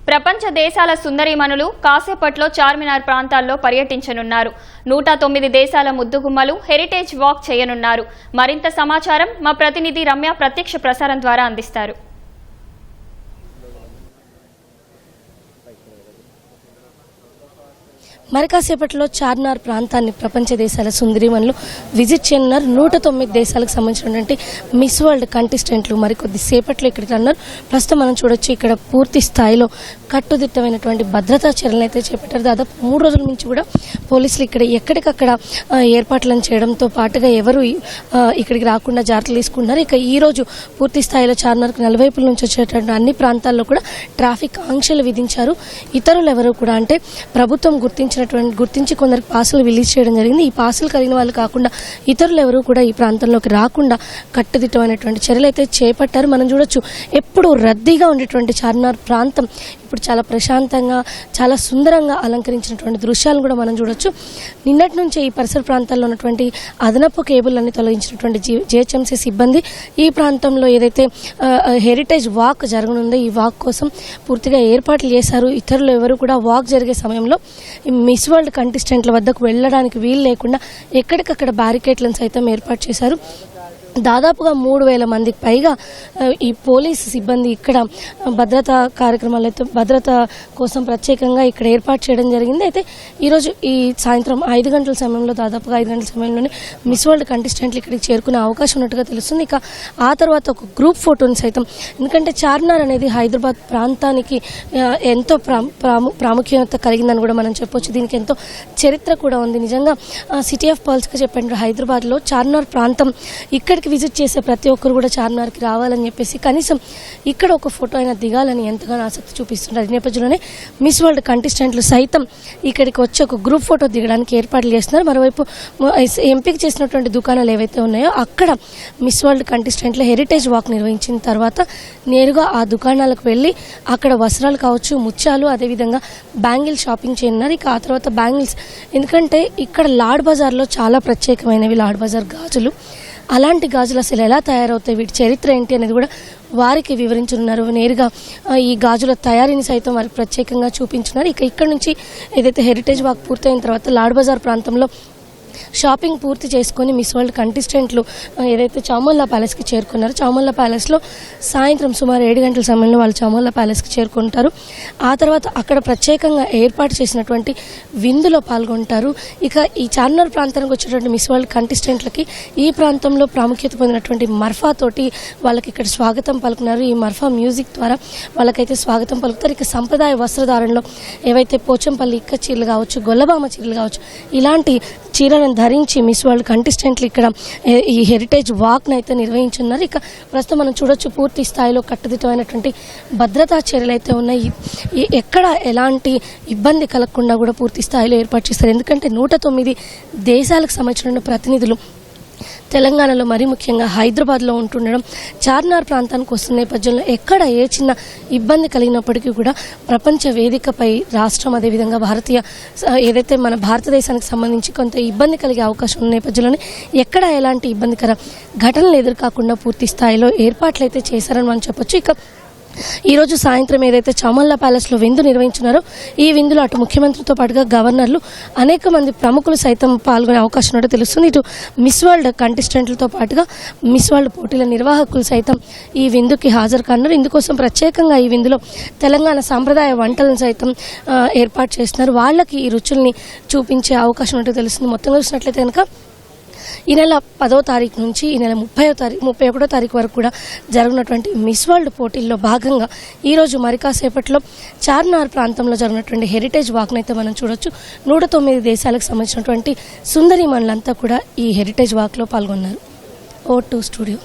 ప్రపంచ దేశాల సుందరీమణులు కాసేపట్లో చార్మినార్ ప్రాంతాల్లో పర్యటించనున్నారు. 109 దేశాల ముద్దుగుమ్మలు హెరిటేజ్ వాక్ చేయనున్నారు. మరింత సమాచారం మా ప్రతినిధి రమ్య ప్రత్యక్ష ప్రసారం ద్వారా అందిస్తారు. మరికాసేపట్లో చార్మినార్ ప్రాంతాన్ని ప్రపంచ దేశాల సుందరీమణులు విజిట్ చేయనున్నారు. 109 దేశాలకు సంబంధించినటువంటి మిస్ వరల్డ్ కంటెస్టెంట్లు మరికొద్ది సేపట్లో ఇక్కడికి అన్నారు. ప్రస్తుతం మనం చూడొచ్చు, ఇక్కడ పూర్తి స్థాయిలో కట్టుదిట్టమైనటువంటి భద్రతా చర్యలను అయితే చేపట్టారు. దాదాపు 3 రోజుల నుంచి కూడా పోలీసులు ఇక్కడ ఎక్కడికక్కడ ఏర్పాట్లను చేయడంతో పాటుగా ఎవరు ఇక్కడికి రాకుండా జాగ్రత్తలు తీసుకుంటున్నారు. ఇక ఈ రోజు పూర్తి స్థాయిలో చార్మినార్కు నలువైపుల నుంచి వచ్చేటువంటి అన్ని ప్రాంతాల్లో కూడా ట్రాఫిక్ ఆంక్షలు విధించారు. ఇతరులు ఎవరు కూడా అంటే ప్రభుత్వం గుర్తించి కొందరికి పాసులు రిలీజ్ చేయడం జరిగింది. ఈ పాసులు కలిగిన వాళ్ళు కాకుండా ఇతరులు ఎవరు కూడా ఈ ప్రాంతంలోకి రాకుండా కట్టుదిట్టమైనటువంటి చర్యలు అయితే చేపట్టారు. మనం చూడొచ్చు, ఎప్పుడు రద్దీగా ఉండేటువంటి చార్మినార్ ప్రాంతం ఇప్పుడు చాలా ప్రశాంతంగా, చాలా సుందరంగా అలంకరించినటువంటి దృశ్యాలను కూడా మనం చూడొచ్చు. నిన్నటి నుంచే ఈ పరిసర ప్రాంతాల్లో ఉన్నటువంటి అదనపు కేబుల్ని తొలగించినటువంటి జిహెచ్ఎంసీ సిబ్బంది ఈ ప్రాంతంలో ఏదైతే హెరిటేజ్ వాక్ జరగనుందో ఈ వాక్ కోసం పూర్తిగా ఏర్పాట్లు చేశారు. ఇతరులు ఎవరు కూడా వాక్ జరిగే సమయంలో మిస్ వరల్డ్ కంటెస్టెంట్ల వద్దకు వెళ్ళడానికి వీలు లేకుండా ఎక్కడికక్కడ బ్యారికేడ్లను సైతం ఏర్పాటు చేశారు. దాదాపుగా 3000 మందికి పైగా ఈ పోలీసు సిబ్బంది ఇక్కడ భద్రతా కార్యక్రమాలు అయితే భద్రత కోసం ప్రత్యేకంగా ఇక్కడ ఏర్పాటు చేయడం జరిగింది. అయితే ఈరోజు ఈ సాయంత్రం 5 గంటల సమయంలో దాదాపుగా 5 గంటల సమయంలోనే మిస్ వరల్డ్ కంటెస్టెంట్లు ఇక్కడికి చేరుకునే అవకాశం ఉన్నట్టుగా తెలుస్తుంది. ఇక ఆ తర్వాత ఒక గ్రూప్ ఫోటోని సైతం, ఎందుకంటే చార్మినార్ అనేది హైదరాబాద్ ప్రాంతానికి ఎంతో ప్రాముఖ్యత కలిగిందని కూడా మనం చెప్పొచ్చు. దీనికి ఎంతో చరిత్ర కూడా ఉంది. నిజంగా సిటీ ఆఫ్ పర్ల్స్గా చెప్పండి, హైదరాబాద్లో చార్మినార్ ప్రాంతం ఇక్కడికి విజిట్ చేసే ప్రతి ఒక్కరు కూడా చార్మినార్కి రావాలని చెప్పేసి కనీసం ఇక్కడ ఒక ఫోటో అయినా దిగాలని ఎంతగానో ఆసక్తి చూపిస్తున్నారు. ఈ నేపథ్యంలోనే మిస్ వరల్డ్ కంటెస్టెంట్లు సైతం ఇక్కడికి వచ్చి ఒక గ్రూప్ ఫోటో దిగడానికి ఏర్పాట్లు చేస్తున్నారు. మరోవైపు ఎంపిక చేసినటువంటి దుకాణాలు ఏవైతే ఉన్నాయో అక్కడ మిస్ వరల్డ్ కంటెస్టెంట్లు హెరిటేజ్ వాక్ నిర్వహించిన తర్వాత నేరుగా ఆ దుకాణాలకు వెళ్ళి అక్కడ వస్త్రాలు కావచ్చు, ముత్యాలు, అదేవిధంగా బ్యాంగిల్ షాపింగ్ చేయనున్నారు. ఇక ఆ తర్వాత బ్యాంగిల్స్, ఎందుకంటే ఇక్కడ లాడ్ బజార్లో చాలా ప్రత్యేకమైనవి లాడ్ బజార్ గాజులు. అలాంటి గాజులు అసలు ఎలా తయారవుతాయి, వీటి చరిత్ర ఏంటి అనేది కూడా వారికి వివరించున్నారు. నేరుగా ఈ గాజుల తయారీని సైతం వారికి ప్రత్యేకంగా చూపించున్నారు. ఇక ఇక్కడ నుంచి ఏదైతే హెరిటేజ్ వాక్ పూర్తయిన తర్వాత లాడ్ బజార్ ప్రాంతంలో షాపింగ్ పూర్తి చేసుకొని మిస్ వరల్డ్ కంటెస్టెంట్లు ఏదైతే చామోల్లా ప్యాలెస్కి చేరుకున్నారో చామోల్లా ప్యాలెస్లో సాయంత్రం సుమారు 7 గంటల సమయంలో వాళ్ళు చామోల్లా ప్యాలెస్కి చేరుకుంటారు. ఆ తర్వాత అక్కడ ప్రత్యేకంగా ఏర్పాటు చేసినటువంటి విందులో పాల్గొంటారు. ఇక ఈ చార్మినార్ ప్రాంతానికి వచ్చేటువంటి మిస్ వరల్డ్ కంటెస్టెంట్లకి ఈ ప్రాంతంలో ప్రాముఖ్యత పొందినటువంటి మర్ఫా తోటి వాళ్ళకి ఇక్కడ స్వాగతం పలుకున్నారు. ఈ మర్ఫా మ్యూజిక్ ద్వారా వాళ్ళకైతే స్వాగతం పలుకుతారు. ఇక సంప్రదాయ వస్త్రధారణలో ఏవైతే పోచంపల్లి ఇక్క చీరలు కావచ్చు, గొల్లబామ చీరలు కావచ్చు, ఇలాంటి చీరలను ధరించి మిస్ వరల్డ్ కంటెస్టెంట్లు ఇక్కడ ఈ హెరిటేజ్ వాక్ను అయితే నిర్వహించున్నారు. ఇక ప్రస్తుతం మనం చూడొచ్చు, పూర్తి స్థాయిలో కట్టుదిట్టమైనటువంటి భద్రతా చర్యలు అయితే ఉన్నాయి. ఎక్కడ ఎలాంటి ఇబ్బంది కలగకుండా కూడా పూర్తి స్థాయిలో ఏర్పాటు చేస్తారు. ఎందుకంటే 109 దేశాలకు సంబంధించిన ప్రతినిధులు తెలంగాణలో మరీ ముఖ్యంగా హైదరాబాద్లో ఉంటుండడం, చార్మినార్ ప్రాంతానికి వస్తున్న నేపథ్యంలో ఎక్కడ ఏ చిన్న ఇబ్బంది కలిగినప్పటికీ కూడా ప్రపంచ వేదికపై రాష్ట్రం, అదేవిధంగా ఏదైతే మన భారతదేశానికి సంబంధించి కొంత ఇబ్బంది కలిగే అవకాశం ఉన్న నేపథ్యంలోనే ఎక్కడ ఎలాంటి ఇబ్బందికర ఘటనలు ఎదురుకాకుండా పూర్తి స్థాయిలో ఏర్పాట్లు అయితే చేశారని మనం చెప్పొచ్చు. ఇక ఈరోజు సాయంత్రం ఏదైతే చామోల్లా ప్యాలెస్లో విందు నిర్వహించున్నారో ఈ విందులో అటు ముఖ్యమంత్రితో పాటుగా గవర్నర్లు, అనేక మంది ప్రముఖులు సైతం పాల్గొనే అవకాశం ఉన్నట్టు తెలుస్తుంది. ఇటు మిస్ వరల్డ్ కంటెస్టెంట్లతో పాటుగా మిస్ వరల్డ్ పోటీల నిర్వాహకులు సైతం ఈ విందుకి హాజరు కానున్నారు. ఇందుకోసం ప్రత్యేకంగా ఈ విందులో తెలంగాణ సాంప్రదాయ వంటలను సైతం ఏర్పాటు చేస్తున్నారు. వాళ్ళకి ఈ రుచుల్ని చూపించే అవకాశం ఉన్నట్టు తెలుస్తుంది. మొత్తంగా చూసినట్లయితే కనుక ఈ నెల 10వ తారీఖు నుంచి ఈ నెల 31వ తారీఖు వరకు కూడా జరుగుతున్నటువంటి మిస్ వరల్డ్ పోటీల్లో భాగంగా ఈరోజు మరికాసేపట్లో చార్మినార్ ప్రాంతంలో జరిగినటువంటి హెరిటేజ్ వాక్ను అయితే మనం చూడొచ్చు. 109 దేశాలకు సంబంధించినటువంటి సుందరీమణులంతా కూడా ఈ హెరిటేజ్ వాక్లో పాల్గొన్నారు. O2 studio.